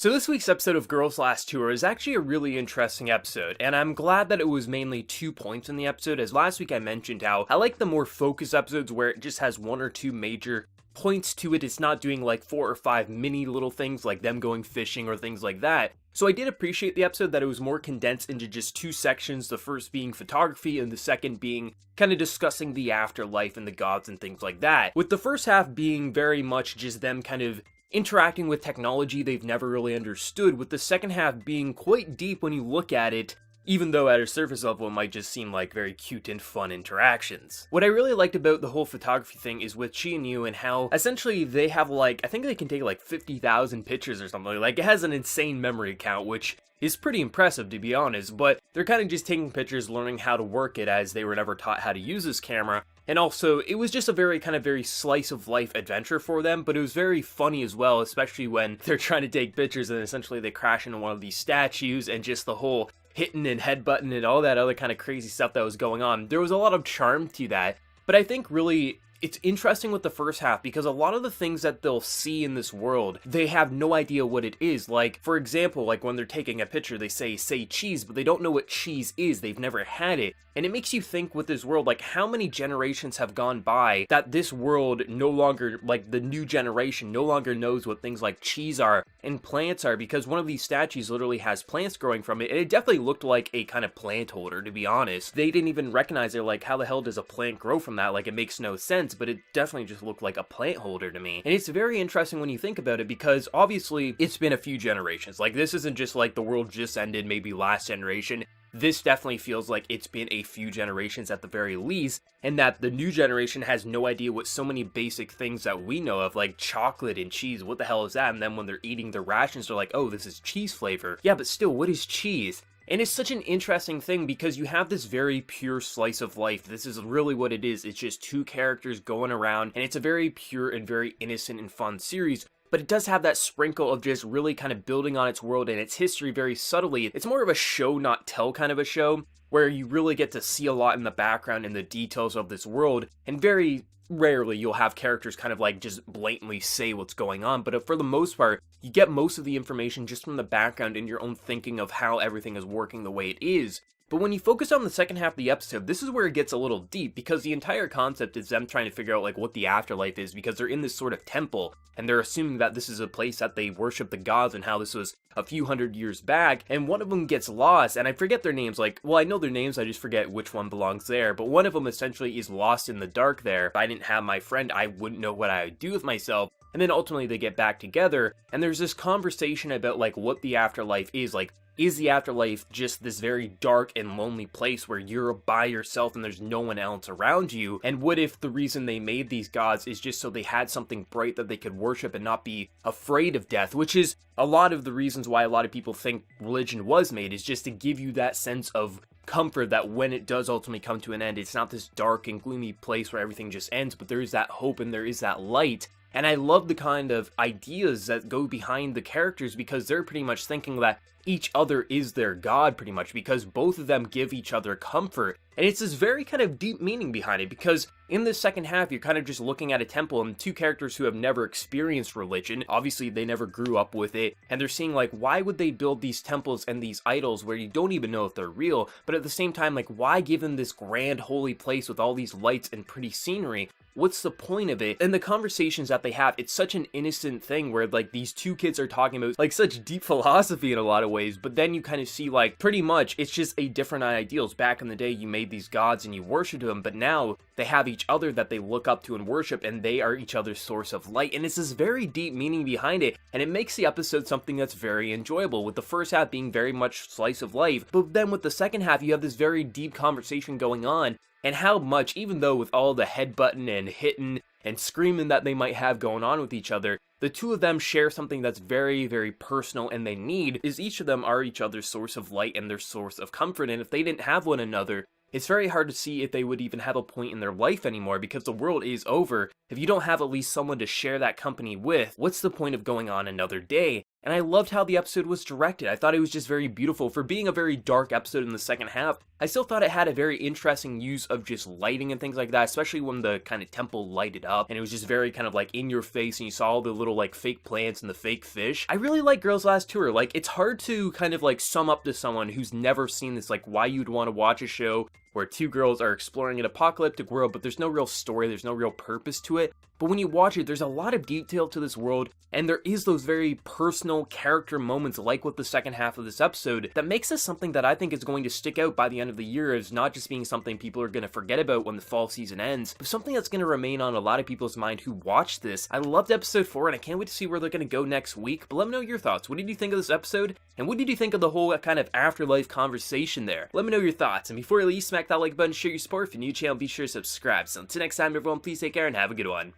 So this week's episode of Girls Last Tour is actually a really interesting episode, and I'm glad that it was mainly 2 points in the episode, as last week I mentioned how I like the more focused episodes where it just has 1 or 2 major points to it. It's not doing like 4 or 5 mini little things like them going fishing or things like that. So I did appreciate the episode that it was more condensed into just 2 sections, the first being photography and the second being kind of discussing the afterlife and the gods and things like that. With the first half being very much just them kind of interacting with technology they've never really understood, with the second half being quite deep when you look at it, even though at a surface level it might just seem like very cute and fun interactions. What I really liked about the whole photography thing is with Chi and Yu and how essentially they have like, I think they can take like 50,000 pictures or something, like it has an insane memory count, which is pretty impressive to be honest, but they're kind of just taking pictures, learning how to work it as they were never taught how to use this camera. And also, it was just a very slice of life adventure for them, but it was very funny as well, especially when they're trying to take pictures and essentially they crash into one of these statues and just the whole hitting and headbutting and all that other kind of crazy stuff that was going on. There was a lot of charm to that, but I think really it's interesting with the first half because a lot of the things that they'll see in this world, they have no idea what it is. Like, for example, like when they're taking a picture, they say cheese, but they don't know what cheese is. They've never had it. And it makes you think with this world, like how many generations have gone by that this world no longer, like the new generation no longer knows what things like cheese are and plants are, because one of these statues literally has plants growing from it, and it definitely looked like a kind of plant holder, to be honest. They didn't even recognize it, like how the hell does a plant grow from that? Like it makes no sense, but it definitely just looked like a plant holder to me. And it's very interesting when you think about it, because obviously it's been a few generations. Like this isn't just like the world just ended maybe last generation. This definitely feels like it's been a few generations at the very least, and that the new generation has no idea what so many basic things that we know of, like chocolate and cheese, what the hell is that? And then when they're eating their rations, they're like, oh, this is cheese flavor. Yeah, but still, what is cheese? And it's such an interesting thing because you have this very pure slice of life. This is really what it is. It's just 2 characters going around, and it's a very pure and very innocent and fun series. But it does have that sprinkle of just really kind of building on its world and its history very subtly. It's more of a show not tell kind of a show, where you really get to see a lot in the background and the details of this world, and very rarely you'll have characters kind of like just blatantly say what's going on, but for the most part, you get most of the information just from the background and your own thinking of how everything is working the way it is. But when you focus on the second half of the episode, this is where it gets a little deep, because the entire concept is them trying to figure out like what the afterlife is, because they're in this sort of temple, and they're assuming that this is a place that they worship the gods and how this was a few hundred years back, and one of them gets lost, and I forget their names, like, well, I know their names, I just forget which one belongs there, but one of them essentially is lost in the dark there. If I didn't have my friend, I wouldn't know what I would do with myself. And then ultimately they get back together, and there's this conversation about like what the afterlife is. Like, is the afterlife just this very dark and lonely place where you're by yourself and there's no one else around you? And what if the reason they made these gods is just so they had something bright that they could worship and not be afraid of death, which is a lot of the reasons why a lot of people think religion was made, is just to give you that sense of comfort that when it does ultimately come to an end, it's not this dark and gloomy place where everything just ends, but there is that hope and there is that light. And I love the kind of ideas that go behind the characters, because they're pretty much thinking that each other is their god, pretty much, because both of them give each other comfort. And it's this very kind of deep meaning behind it, because in the second half, you're kind of just looking at a temple and 2 characters who have never experienced religion. Obviously, they never grew up with it, and they're seeing, like, why would they build these temples and these idols where you don't even know if they're real? But at the same time, like, why give them this grand holy place with all these lights and pretty scenery? What's the point of it? And the conversations that they have, it's such an innocent thing where like these 2 kids are talking about like such deep philosophy in a lot of ways, but then you kind of see like pretty much it's just a different ideals. Back in the day you made these gods and you worshipped them, but now they have each other that they look up to and worship, and they are each other's source of light. And it's this very deep meaning behind it, and it makes the episode something that's very enjoyable, with the first half being very much slice of life, but then with the second half you have this very deep conversation going on. And how much, even though with all the headbutting and hitting and screaming that they might have going on with each other, the 2 of them share something that's very personal, and they need is each of them are each other's source of light and their source of comfort. And if they didn't have one another, it's very hard to see if they would even have a point in their life anymore, because the world is over. If you don't have at least someone to share that company with, what's the point of going on another day? and I loved how the episode was directed. I thought it was just very beautiful. For being a very dark episode in the second half, I still thought it had a very interesting use of just lighting and things like that, especially when the kind of temple lighted up, and it was just very kind of like in your face, and you saw all the little like fake plants and the fake fish. I really like Girls Last Tour. Like, it's hard to kind of like sum up to someone who's never seen this, like, why you'd want to watch a show where two girls are exploring an apocalyptic world, but there's no real story, there's no real purpose to it. But when you watch it, there's a lot of detail to this world, and there is those very personal character moments like with the second half of this episode that makes this something that I think is going to stick out by the end of the year as not just being something people are going to forget about when the fall season ends, but something that's going to remain on a lot of people's mind who watch this. I loved episode 4, and I can't wait to see where they're going to go next week, but let me know your thoughts. What did you think of this episode? And what did you think of the whole kind of afterlife conversation there? Let me know your thoughts, and before you leave, smack that like button, share your support. If you're new to the channel, be sure to subscribe. So until next time, everyone, please take care and have a good one.